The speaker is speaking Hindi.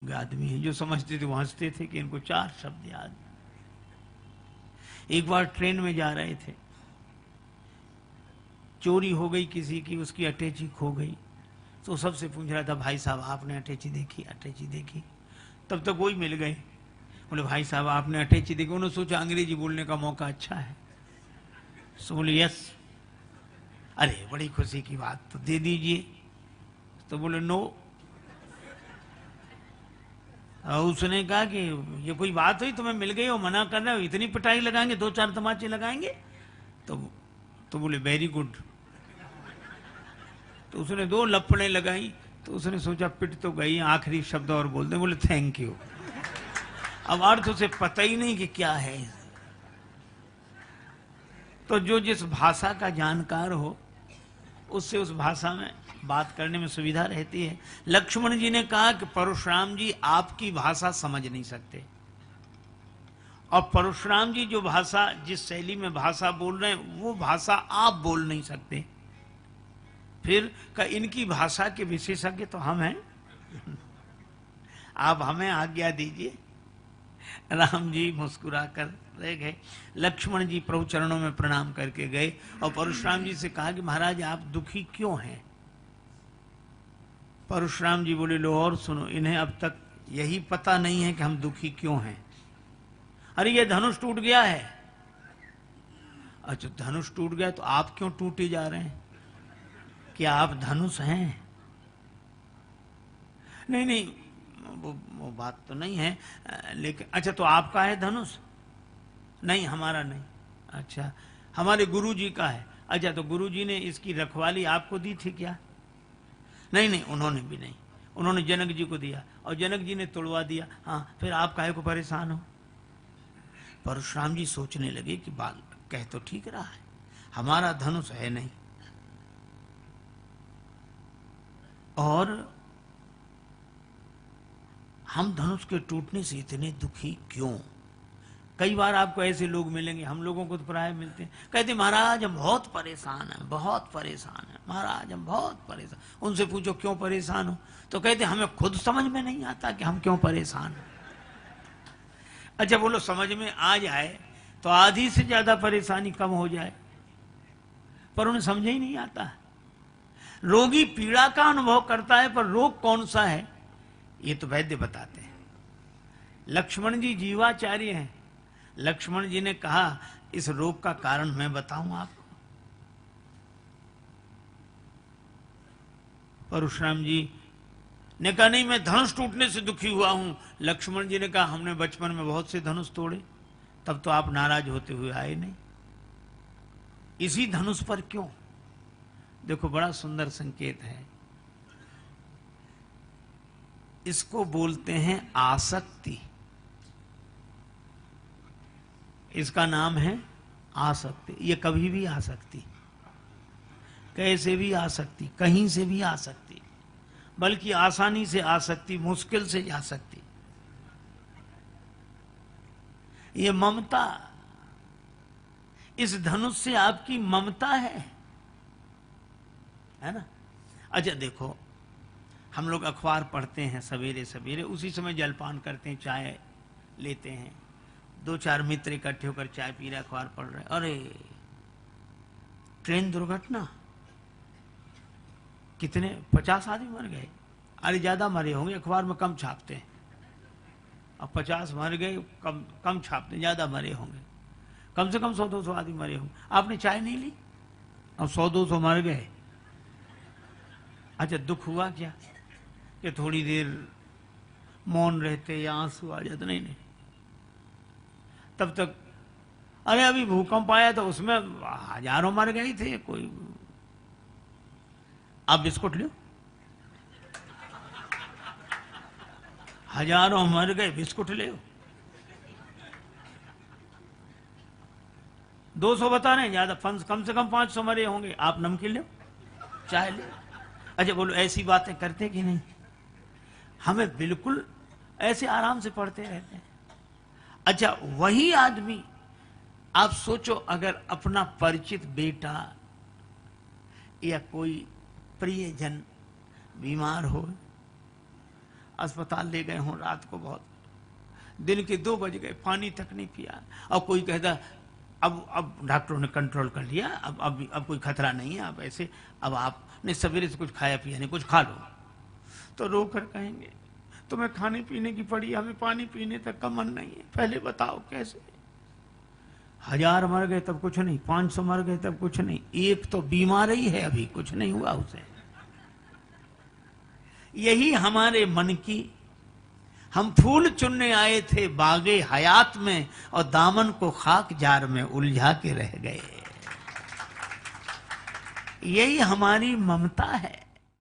आदमी है जो समझते थे वो हंसते थे कि इनको 4 शब्द याद। एक बार ट्रेन में जा रहे थे, चोरी हो गई किसी की, उसकी अटैची खो गई। तो सबसे पूछ रहा था, भाई साहब आपने अटैची देखी? अटैची देखी। तब तक वही मिल गए, बोले भाई साहब आपने अटैची देखी? उन्होंने सोचा अंग्रेजी बोलने का मौका अच्छा है, तो बोले यस। अरे बड़ी खुशी की बात, तो दे दीजिए। तो बोले नो। उसने कहा कि ये कोई बात हुई, तुम्हें मिल गई हो, मना कर रहे हो, इतनी पिटाई लगाएंगे, 2-4 तमाचे लगाएंगे? तो बोले वेरी गुड। तो उसने 2 लपड़े लगाई। तो उसने सोचा पिट तो गई, आखिरी शब्द और बोल दे। बोले थैंक यू। अब अर्थ उसे पता ही नहीं कि क्या है। तो जो जिस भाषा का जानकार हो उससे उस भाषा में बात करने में सुविधा रहती है। लक्ष्मण जी ने कहा कि परशुराम जी आपकी भाषा समझ नहीं सकते, और परशुराम जी जो भाषा, जिस शैली में भाषा बोल रहे हैं वो भाषा आप बोल नहीं सकते। फिर का इनकी भाषा के विशेषज्ञ तो हम हैं, आप हमें आज्ञा दीजिए। राम जी मुस्कुरा कर रह गए। लक्ष्मण जी प्रभु चरणों में प्रणाम करके गए और परशुराम जी से कहा कि महाराज आप दुखी क्यों हैं? परशुराम जी बोले लो और सुनो, इन्हें अब तक यही पता नहीं है कि हम दुखी क्यों हैं। अरे ये धनुष टूट गया है। अच्छा धनुष टूट गया तो आप क्यों टूटे जा रहे हैं? क्या आप धनुष हैं? नहीं नहीं, वो बात तो नहीं है, लेकिन अच्छा तो आपका है धनुष? नहीं हमारा नहीं। अच्छा हमारे गुरुजी का है। अच्छा तो गुरुजी ने इसकी रखवाली आपको दी थी क्या? नहीं नहीं उन्होंने भी नहीं, उन्होंने जनक जी को दिया और जनक जी ने तोड़वा दिया। हाँ फिर आप काहे को परेशान हो? परशुराम जी सोचने लगे कि बाल कह तो ठीक रहा है, हमारा धनुष है नहीं, और हम धनुष के टूटने से इतने दुखी क्यों? कई बार आपको ऐसे लोग मिलेंगे, हम लोगों को तो प्राय मिलते हैं, कहते महाराज हम बहुत परेशान हैं, बहुत परेशान हैं महाराज, हम बहुत परेशान। उनसे पूछो क्यों परेशान हो, तो कहते हमें खुद समझ में नहीं आता कि हम क्यों परेशान हैं। अच्छा बोलो समझ में आ जाए तो आधी से ज्यादा परेशानी कम हो जाए, पर उन्हें समझ ही नहीं आता। रोगी पीड़ा का अनुभव करता है पर रोग कौन सा है ये तो वैद्य बताते हैं। लक्ष्मण जी जीवाचार्य हैं। लक्ष्मण जी ने कहा इस रोग का कारण मैं बताऊं आपको? परशुराम जी ने कहा नहीं मैं धनुष टूटने से दुखी हुआ हूं। लक्ष्मण जी ने कहा हमने बचपन में बहुत से धनुष तोड़े, तब तो आप नाराज होते हुए आए नहीं, इसी धनुष पर क्यों? देखो बड़ा सुंदर संकेत है, इसको बोलते हैं आसक्ति। इसका नाम है आसक्ति। ये कभी भी आ सकती, कैसे भी आ सकती, कहीं से भी आ सकती, बल्कि आसानी से आ सकती, मुश्किल से जा सकती। ये ममता, इस धनुष से आपकी ममता है ना? अच्छा देखो हम लोग अखबार पढ़ते हैं सवेरे सवेरे, उसी समय जलपान करते हैं, चाय लेते हैं, 2-4 मित्र इकट्ठे होकर चाय पी रहे, अखबार पढ़ रहे, अरे ट्रेन दुर्घटना, कितने 50 आदमी मर गए। अरे ज्यादा मरे होंगे, अखबार में कम छापते हैं। अब 50 मर गए, कम कम छापते, ज्यादा मरे होंगे, कम से कम 100-200 आदमी मरे होंगे। आपने चाय नहीं ली, अब 100-200 मर गए। अच्छा दुख हुआ क्या कि थोड़ी देर मौन रहते या आंसू आ जाते? नहीं नहीं, तब तक अरे अभी भूकंप आया तो उसमें हजारों मर गए थे। कोई आप बिस्कुट लो, हजारों मर गए, बिस्कुट ले। 200 बता रहे हैं, ज्यादा कम से कम 500 मरे होंगे, आप नमकीन लो, चाय ले। अच्छा बोलो ऐसी बातें करते कि नहीं? हमें बिल्कुल ऐसे आराम से पढ़ते रहते हैं। अच्छा वही आदमी, आप सोचो अगर अपना परिचित बेटा या कोई प्रियजन बीमार हो, अस्पताल ले गए हों रात को, बहुत दिन के 2 बज गए, पानी तक नहीं पिया। और कोई कहता अब डॉक्टरों ने कंट्रोल कर लिया, अब कोई खतरा नहीं है, अब ऐसे अब आपने सवेरे से कुछ खाया पिया नहीं, कुछ खा लो। तो रो कर कहेंगे तुम्हें खाने पीने की पड़ी, हमें पानी पीने तक का मन नहीं है, पहले बताओ कैसे। 1000 मर गए तब कुछ नहीं, 500 मर गए तब कुछ नहीं, एक तो बीमार ही है, अभी कुछ नहीं हुआ उसे। यही हमारे मन की, हम फूल चुनने आए थे बागे हयात में और दामन को खाक जार में उलझा के रह गए। यही हमारी ममता है।